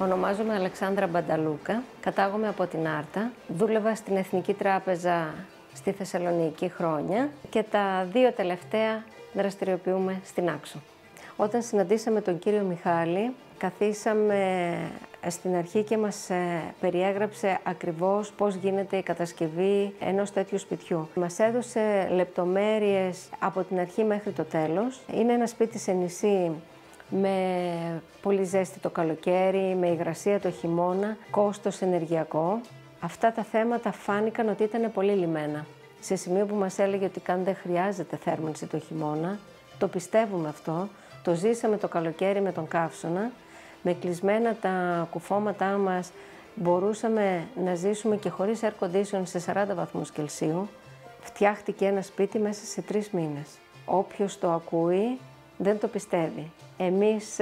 Ονομάζομαι Αλεξάνδρα Μπανταλούκα, κατάγομαι από την Άρτα. Δούλευα στην Εθνική Τράπεζα στη Θεσσαλονίκη χρόνια και τα 2 τελευταία δραστηριοποιούμε στην Άξο. Όταν συναντήσαμε τον κύριο Μιχάλη, καθίσαμε στην αρχή και μας περιέγραψε ακριβώς πώς γίνεται η κατασκευή ενός τέτοιου σπιτιού. Μας έδωσε λεπτομέρειες από την αρχή μέχρι το τέλος. Είναι ένα σπίτι σε νησί με πολύ ζέστη το καλοκαίρι, με υγρασία το χειμώνα, κόστος ενεργειακό. Αυτά τα θέματα φάνηκαν ότι ήταν πολύ λυμμένα. Σε σημείο που μας έλεγε ότι καν δεν χρειάζεται θέρμανση το χειμώνα, το πιστεύουμε αυτό, το ζήσαμε το καλοκαίρι με τον καύσωνα, με κλεισμένα τα κουφώματά μας μπορούσαμε να ζήσουμε και χωρίς air condition σε 40 βαθμούς Κελσίου. Φτιάχτηκε ένα σπίτι μέσα σε 3 μήνες. Όποιος το ακούει δεν το πιστεύει. Εμείς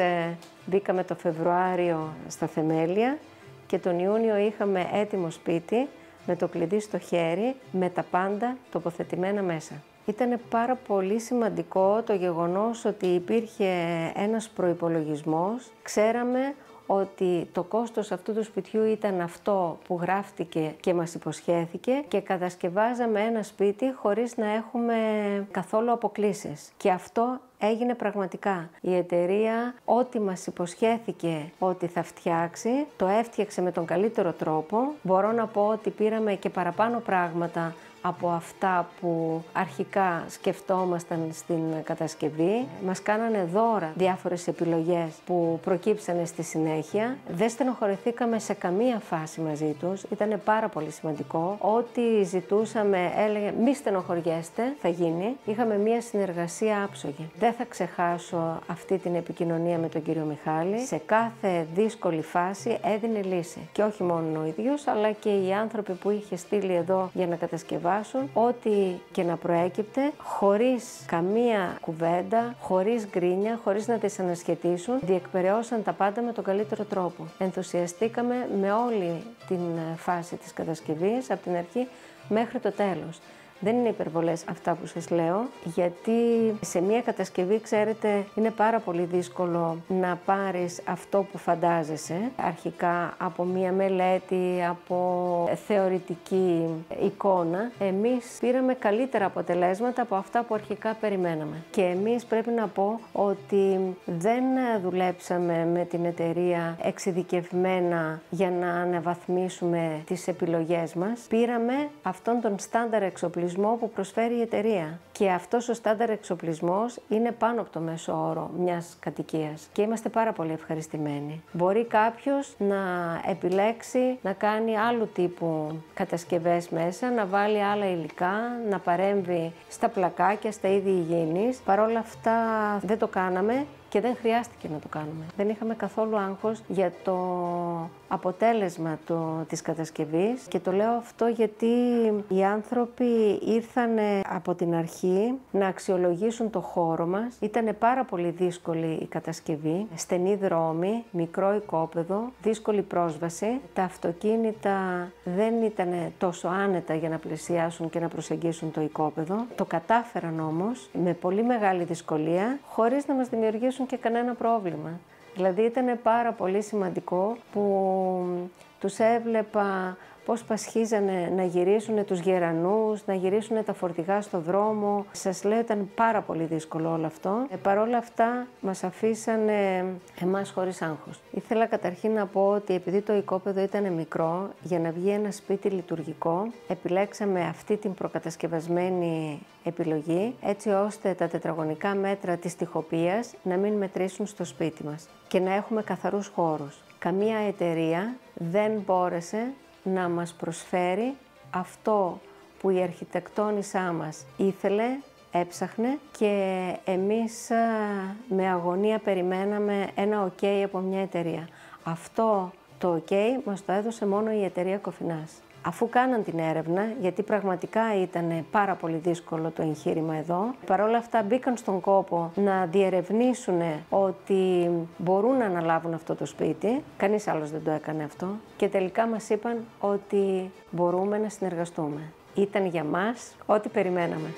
μπήκαμε το Φεβρουάριο στα θεμέλια και τον Ιούνιο είχαμε έτοιμο σπίτι με το κλειδί στο χέρι, με τα πάντα τοποθετημένα μέσα. Ήταν πάρα πολύ σημαντικό το γεγονός ότι υπήρχε ένας προϋπολογισμός. Ξέραμε ότι το κόστος αυτού του σπιτιού ήταν αυτό που γράφτηκε και μας υποσχέθηκε και κατασκευάζαμε ένα σπίτι χωρίς να έχουμε καθόλου αποκλίσεις. Και αυτό έγινε πραγματικά. Η εταιρεία ό,τι μας υποσχέθηκε ότι θα φτιάξει, το έφτιαξε με τον καλύτερο τρόπο. Μπορώ να πω ότι πήραμε και παραπάνω πράγματα από αυτά που αρχικά σκεφτόμασταν στην κατασκευή. Μας κάνανε δώρα διάφορες επιλογές που προκύψανε στη συνέχεια. Δεν στενοχωρηθήκαμε σε καμία φάση μαζί τους. Ήταν πάρα πολύ σημαντικό. Ό,τι ζητούσαμε έλεγε μη στενοχωριέστε, θα γίνει. Είχαμε μία συνεργασία άψογη. Δεν θα ξεχάσω αυτή την επικοινωνία με τον κύριο Μιχάλη. Σε κάθε δύσκολη φάση έδινε λύση. Και όχι μόνο ο ίδιος, αλλά και οι άνθρωποι που είχε στείλει εδώ για να κατασκευάσουν. Ό,τι και να προέκυπτε, χωρίς καμία κουβέντα, χωρίς γκρίνια, χωρίς να τις ανασχετήσουν, διεκπεραιώσαν τα πάντα με τον καλύτερο τρόπο. Ενθουσιαστήκαμε με όλη την φάση της κατασκευής, από την αρχή μέχρι το τέλος. Δεν είναι υπερβολές αυτά που σας λέω, γιατί σε μία κατασκευή, ξέρετε, είναι πάρα πολύ δύσκολο να πάρεις αυτό που φαντάζεσαι, αρχικά από μία μελέτη, από θεωρητική εικόνα. Εμείς πήραμε καλύτερα αποτελέσματα από αυτά που αρχικά περιμέναμε. Και εμείς πρέπει να πω ότι δεν δουλέψαμε με την εταιρεία εξειδικευμένα για να αναβαθμίσουμε τις επιλογές μας. Πήραμε αυτόν τον στάνταρ εξοπλισμό που προσφέρει η εταιρεία. Και αυτός ο στάνταρ εξοπλισμός είναι πάνω από το μέσο όρο μιας κατοικίας. Και είμαστε πάρα πολύ ευχαριστημένοι. Μπορεί κάποιος να επιλέξει να κάνει άλλου τύπου κατασκευές μέσα, να βάλει άλλα υλικά, να παρέμβει στα πλακάκια, στα είδη υγιεινής. Παρ' όλα αυτά δεν το κάναμε. Και δεν χρειάστηκε να το κάνουμε. Δεν είχαμε καθόλου άγχος για το αποτέλεσμα της κατασκευής και το λέω αυτό γιατί οι άνθρωποι ήρθαν από την αρχή να αξιολογήσουν το χώρο μας. Ήτανε πάρα πολύ δύσκολη η κατασκευή, στενή δρόμη, μικρό οικόπεδο, δύσκολη πρόσβαση. Τα αυτοκίνητα δεν ήταν τόσο άνετα για να πλησιάσουν και να προσεγγίσουν το οικόπεδο. Το κατάφεραν όμως με πολύ μεγάλη δυσκολία, χωρίς να μας δημιουργήσουν και κανένα πρόβλημα. Δηλαδή ήταν πάρα πολύ σημαντικό που τους έβλεπα πώς πασχίζανε να γυρίσουν τους γερανούς, να γυρίσουν τα φορτηγά στο δρόμο. Σας λέω, ήταν πάρα πολύ δύσκολο όλο αυτό. Παρ' όλα αυτά μας αφήσανε εμάς χωρίς άγχος. Ήθελα καταρχήν να πω ότι επειδή το οικόπεδο ήταν μικρό, για να βγει ένα σπίτι λειτουργικό, επιλέξαμε αυτή την προκατασκευασμένη επιλογή, έτσι ώστε τα τετραγωνικά μέτρα της τοιχοποίησης να μην μετρήσουν στο σπίτι μας και να έχουμε καθαρούς χώρους. Καμία εταιρεία δεν μπόρεσε να μας προσφέρει αυτό που η αρχιτεκτόνισσά μας ήθελε, έψαχνε και εμείς με αγωνία περιμέναμε ένα OK από μια εταιρεία. Αυτό το OK μας το έδωσε μόνο η εταιρεία Κοφινάς. Αφού κάναν την έρευνα, γιατί πραγματικά ήταν πάρα πολύ δύσκολο το εγχείρημα εδώ, παρόλα αυτά μπήκαν στον κόπο να διερευνήσουν ότι μπορούν να αναλάβουν αυτό το σπίτι. Κανείς άλλος δεν το έκανε αυτό και τελικά μας είπαν ότι μπορούμε να συνεργαστούμε. Ήταν για μας ό,τι περιμέναμε.